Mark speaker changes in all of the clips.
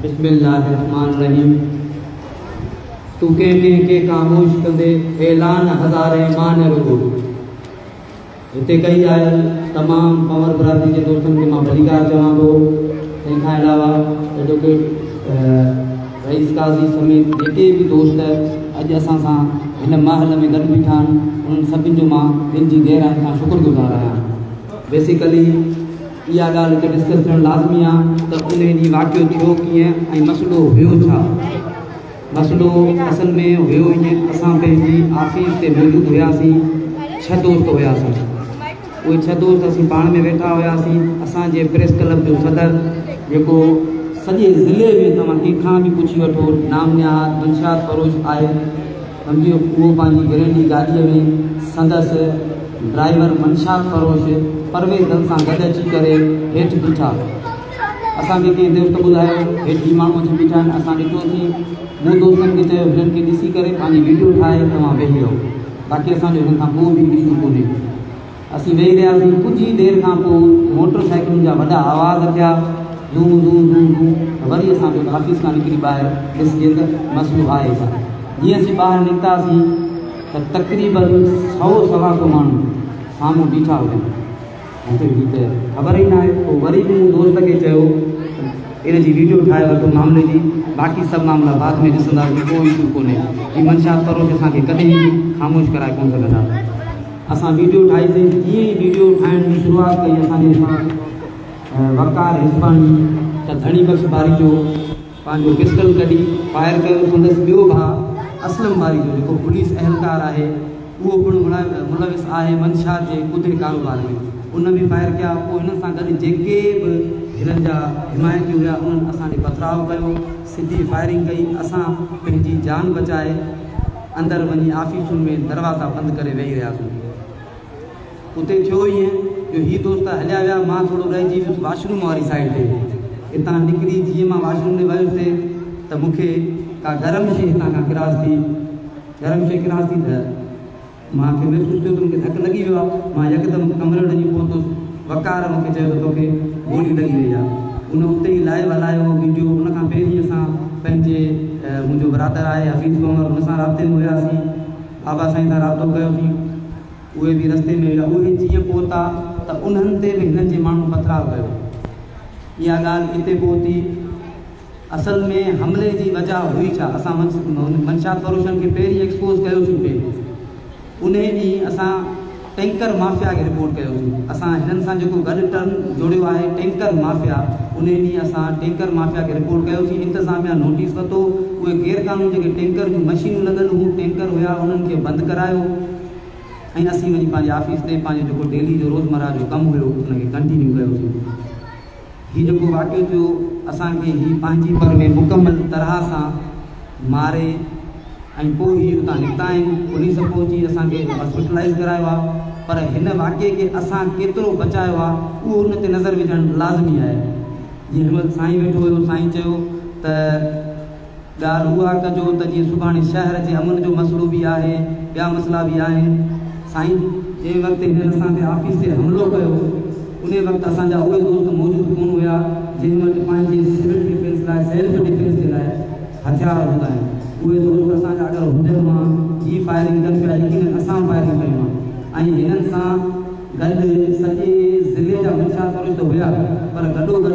Speaker 1: बिस्मिल्लाहिर्रहमानिर्रहीम। तू के खामोश कंदे ऐलान हज़ारे मान रुगो। हिते कई आयल तमाम पवर बरादरी के दोस्तन के मां भलीकार चवां थो। तंहिंखां अलावा जो कि रईस काज़ी समेत जेके भी दोस्त अॼु असां सां हिन महल में गॾु बीठा आहिनि उन्हनि सभिनि जो मां दिलि जी गहराई खां शुक्रगुज़ार आहियां। बेसिकली इहा ॻाल्हि हिते डिस्कस करणु लाज़मी आहे त उन ॾींहुं वाक़ियो थियो कीअं ऐं मसइलो हुयो छा। मसइलो असल में हुयो ईअं, असां पंहिंजी ऑफिस ते मौजूदु हुआसीं, 6 दोस्त हुआसीं। उहे 6 दोस्त असीं पाण में वेठा हुआसीं। असांजे प्रेस क्लब जो सदर जेको सॼे ज़िले में तव्हां कंहिंखां बि पुछी वठो नाम निहाद मंशात फरोश आहे, सम्झो उहो पंहिंजी गैरेंटी गाॾीअ में संदसि ड्राइवर मंशात फरोश परवेज़ गल सां गॾु अची करे हेठि बीठा। असांखे कंहिं दोस्त ॿुधायो हेठि माण्हू अची बीठा आहिनि। असां ॾिठोसीं, मूं दोस्तनि खे चयो हिननि खे ॾिसी करे पंहिंजी वीडियो ठाहे तव्हां वेही रहो, बाक़ी असांजो हिन खां पोइ बि इशू कोन्हे। असीं वेही रहियासीं। कुझु ई देरि खां पोइ मोटरसाइकिलुनि जा वॾा आवाज़ थिया, ज़ूम ज़ूम ज़ूम ज़ूम। वरी असां ऑफिस खां निकिरी ॿाहिरि ॾिसजे त मसइलो आहे छा। जीअं असीं ॿाहिरि निकितासीं त तक़रीबन 100-125 माण्हू साम्हूं बीठा हुआ। मूंखे त ख़बर ई न आहे। पोइ वरी बि मूं दोस्त खे चयो इन जी वीडियो ठाहे वठो मामले जी, बाक़ी सभु मामला बाद में ॾिसंदासीं, कोई इशू कोन्हे। ही मंशात फरोश असांखे कॾहिं ख़ामोश कराए कोन सघंदा। असां वीडियो ठाहीसीं। जीअं ई वीडियो ठाहिण जी शुरूआत कई असांजे वकार हिस्पानी त धणी बख़्श बारी जो पंहिंजो पिस्टल कढी फायर कयो। संदसि ॿियो भाउ असलम बारी जो जेको पुलिस अहलकार आहे, उहो पिणु मुलविस आहे मंशात जे कुदे कारोबार में, उन बि फायर कया। पोइ हिन सां गॾु जेके बि हिननि जा हिमायती हुआ उन्हनि असांखे पथराव कयो, सिधी फायरिंग कई। असां पंहिंजी जान बचाए अंदरि वञी ऑफिसुनि में दरवाज़ा बंदि करे वेही रहियासीं। उते थियो ईअं जो हीअ दोस्त हलिया विया, मां थोरो रहिजी वियुसि वॉशरूम वारी साइड ते। हितां निकिरी जीअं मां वॉशरूम में वियुसि त मूंखे का गरम शइ हितां खां क्रास थी। गरम शइ क्रास थी त मूंखे महसूसु थियो त मूंखे धकु लॻी वियो आहे। मां यकदमि कमरे में वञी पहुतुसि। वकार मूंखे चयो त तोखे गोली लॻी वई आहे। उन उते ई लाइव हलायो वीडियो। उन खां पहिरीं असां पंहिंजे मुंहिंजो ब्रादर आहे हफ़ीज़ कुंवर, उन सां राब्ते में हुआसीं। बाबा साईं सां राब्तो कयोसीं। उहे बि रस्ते में हुआ। उहे जीअं पहुता त उन्हनि ते बि हिननि जे माण्हू पथराव कयो। इहा ॻाल्हि हिते पहुती। असल में हमले जी वजह हुई छा, असां मंशात फरोशनि खे पहिरीं एक्सपोज़ कयोसीं पिए। उन ॾींहुं असां टैंकर माफ़िया खे रिपोर्ट कयोसीं। असां हिननि सां जेको गॾु टर्म जोड़ियो आहे टैंकर माफ़िया, उन ॾींहुं असां टैंकर माफ़िया खे रिपोर्ट कयोसीं। इंतिज़ामिया नोटिस वरितो। उहे गैर क़ानूनी जेके टैंकर जूं मशीनूं लॻल हू टैंकर हुआ उन्हनि खे बंदि करायो ऐं असीं वञी पंहिंजे ऑफिस ते पंहिंजो जेको डेली जो रोज़मर्रा जो कमु हुयो उनखे कंटिन्यू कयोसीं। हीउ जेको वाक़ियो थियो असांखे हीउ पंहिंजी पर में मुकमल तरह सां मारे ऐं पोइ हीअ उतां निकिता आहिनि। पुलिस पहुची असांखे हॉस्पिटलाइज़ करायो आहे, पर हिन वाक़िए खे असां केतिरो बचायो आहे उहो उन ते नज़र विझणु लाज़मी आहे। जीअं हिन साईं वेठो हुयो, साईं चयो त ॻाल्हि उहा कजो त जीअं सुभाणे शहर जे अमन जो मसइलो बि आहे, ॿिया मसइला बि आहिनि। साईं जंहिं वक़्तु हिननि असांजे ऑफिस ते हमिलो कयो उन वक़्तु असांजा उहे दोस्त मौजूदु कोन हुआ जंहिं वटि पंहिंजे सिविल डिफेंस लाइ सेल्फ डिफेंस जे लाइ हथियार हूंदा आहिनि। उहे दोस्त असांजा अगरि हुजनि मां हीअ फायरिंग कनि पिया, यकीन असां फायरिंग कयूं ऐं हिननि सां गॾु सॼे ज़िले जा मंशात फरोश हुआ, पर गॾोगॾु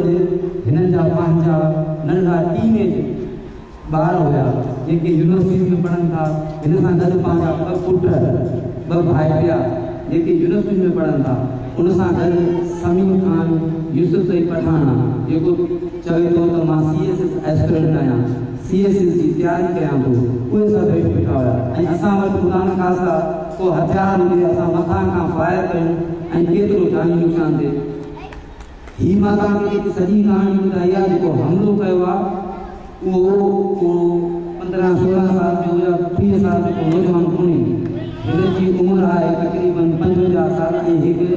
Speaker 1: हिननि जा पंहिंजा नंढा टीनेज ॿार हुआ जेके यूनिवर्सिटी में पढ़नि था। हिन सां गॾु पंहिंजा 2 पुट 2 भाई हुआ जेके यूनिवर्सिटी में पढ़नि था। उन सां गॾु समीम ख़ान यूसुफ पठान जेको चवे थो त मां CSS एस्पिरेंट आहियां, CSS जी तयारी कयां थो। उहे सभु वेठा हुआ ऐं असां वटि ख़ुदा न ख़ासा को हथियार हुजे असां मथां खां फायर कयूं ऐं केतिरो जानी नुक़सान थिए। हीअ मां तव्हांखे सॼी कहाणी ॿुधाई आहे। जेको हमिलो कयो आहे उहो 15-16 साल जो या 30 साल जो नौजवान कोन्हे। हिन जी उमिरि आहे तक़रीबन 55 साल ऐं हिकु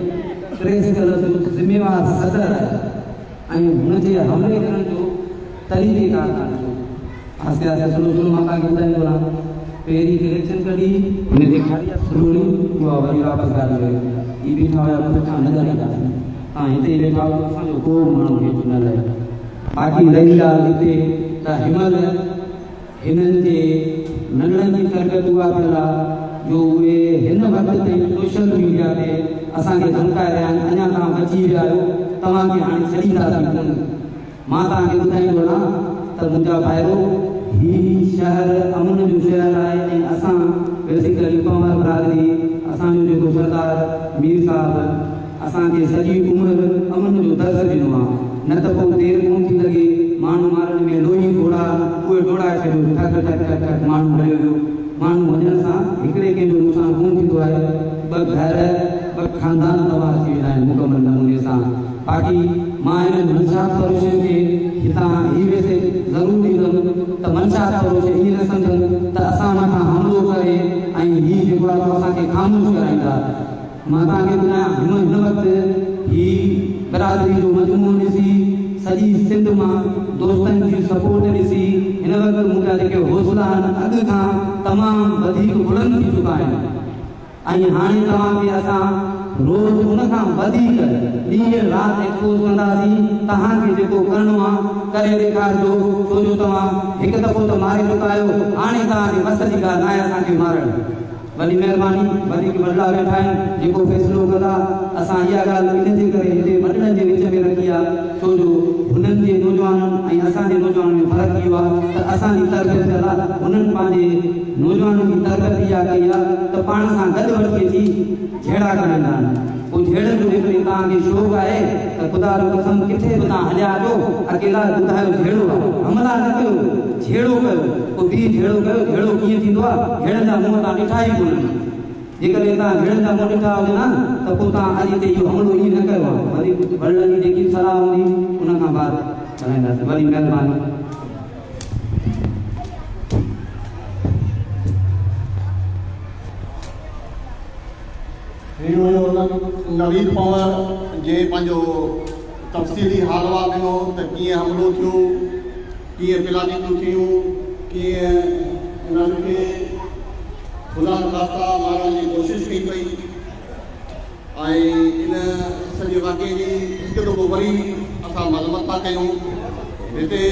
Speaker 1: प्रेस क्लब जो ज़िम्मेवार सदर आहे ऐं हुनजे हमले करण जो तरीक़ेकार कान्हे। आहिस्ते आहिस्ते सुलो मां तव्हांखे ॿुधाईंदो रहां। पहिरीं इलेक्शन कढी हुनखे खड़ी सुलोड़ी उहा वरी वापसि गाॾी वई। हीअ बीठा हुया पुठियां नज़र ईंदा। तव्हां हिते वेठा आहियो असांजो को माण्हू हेठि न लहे। बाक़ी रही ॻाल्हि हिते त हिनमहिल हिननि जे नंढड़नि जी तरबियत उहा थियल आहे जो उहे हिन वक़्त ते सोशल मीडिया ते असांखे धमकाए रहिया आहिनि, अञा तव्हां बची विया आहियो, तव्हांखे हाणे छॾींदासीं कोन। मां तव्हांखे ॿुधाईंदो वञा त मुंहिंजा भाइरो ही शहर अमन जो शहर आहे ऐं असां बेसिकली पंवर बिरादरी असांजो जेको सरदार मीर साहब असांखे सॼी उमिरि अमन जो दर्ज़ ॾिनो आहे। न त पोइ देरि कोन थी लॻे माण्हू मारण में लोही घोड़ा उहे डोड़ाए छॾियो, ठक ठक ठक ठक माण्हू हलियो वियो। माण्हू वञण सां हिकिड़े कंहिंजो नुक़सानु कोन थींदो आहे, ॿ घर ॿ खानदान तबाह थी वेंदा आहिनि मुकमल नमूने सां। बाक़ी मां हिन मनशात फरोशनि खे हितां ही वैसे ज़रूरु ॾींदुमि त मनशात फरोश ईअं न सम्झनि त असां मथां हमिलो करे ऐं ही जेको आहे असांखे ख़ामोश कराईंदा। मां तव्हांखे ॿुधायां हिन वक़्तु ही बिरादरी जो मजमूओ ॾिसी सॼी सिंध मां दोस्तनि जी सपोर्ट ॾिसी हिन वक़्तु मुंहिंजा जेके हौसला आहिनि अॻु खां तमामु वधीक बुलंद थी चुका आहिनि ऐं हाणे तव्हांखे असां रोज़ उन खां वधीक ॾींहुं राति एक्सपोज़ कंदासीं। तव्हांखे जेको करिणो आहे करे ॾेखारिजो, छो जो तव्हां हिकु दफ़ो त मारे चुका आहियो, हाणे तव्हांखे बस जी ॻाल्हि न आहे असांखे मारणु। वॾी महिरबानी, वधीक वॾा वेठा आहिनि जेको फ़ैसिलो कंदा। असां इहा ॻाल्हि इन जे करे हिते वॾनि जे विच में रखी आहे छो जो हुननि जे नौजवाननि ऐं असांजे नौजवाननि में फ़र्क़ु इहो आहे त असांजी तरबियत थियल आहे, हुननि पंहिंजे नौजवाननि जी तरबियत इहा कई आहे त पाण सां गॾु वठी अची झेड़ा कराईंदा आहिनि। पोइ झेड़नि जो जेकॾहिं तव्हांखे शौक़ु आहे त ख़ुदा जो कसम किथे बि तव्हां हलिया अचो, अकेला ॿुधायो झेड़ो आहे, हमला न कयो, झेड़ो कयो। पोइ ॿी झेड़ो कयो, झेड़ो कीअं थींदो आहे, झेड़नि जा मुंहं तव्हां ॾिठा ई कोन्हनि। जेकॾहिं तव्हां झेड़नि जा मुंहं ॾिठा हुजनि त पोइ तव्हां अॼु हिते इहो हमलो ईअं न कयो आहे। वरी वॾनि जी जेकी सलाह हूंदी उन खां बाद ॻाल्हाईंदासीं। वरी महिरबानी।
Speaker 2: नवीद पंवर जे पंहिंजो तफ़सीली हालवाल ॾिनो त कीअं हमिलो थियो, कीअं पिलानीतियूं थियूं, कीअं उन्हनि खे ख़ुदा ख़ास्ता मारण जी कोशिशि कई पई ऐं इन सॼे वाक़े जी हिकु दफ़ो वरी असां मज़मत था कयूं। हिते